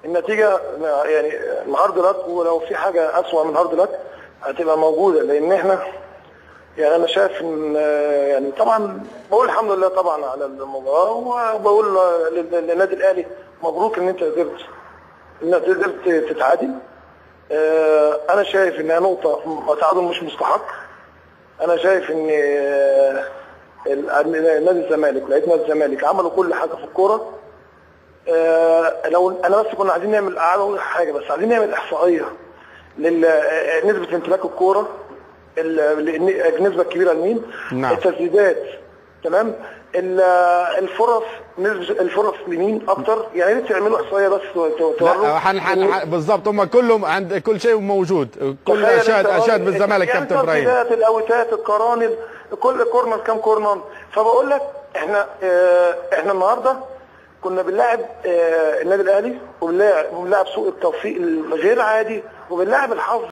النتيجه يعني هارد لك، ولو في حاجه اسوأ من هارد لك هتبقى موجوده، لان احنا يعني انا شايف ان يعني طبعا بقول الحمد لله طبعا على المباراه، وبقول للنادي الاهلي مبروك ان انت قدرت تتعادل. انا شايف انها نقطه تعادل مش مستحق. انا شايف ان نادي الزمالك ولعيبه نادي الزمالك عملوا كل حاجه في الكوره. لو انا بس كنا عايزين نعمل حاجه، بس عايزين نعمل احصائيه لنسبه امتلاك الكوره، النسبه الكبيره لمين؟ نعم. التسديدات، تمام، الفرص، نسبه الفرص لمين اكتر. يعني ليه تعملوا احصائيه بس لا بالظبط، هم كلهم عند كل شيء موجود، كل اشاهد بالزمالك يعني كابتن ابراهيم، التسديدات، الاوتات، القرانب، كل كورنر كام كورنر. فبقول لك احنا النهارده كنا بنلاعب النادي الاهلي، وبنلاعب سوء التوفيق الغير عادي، وبنلاعب الحظ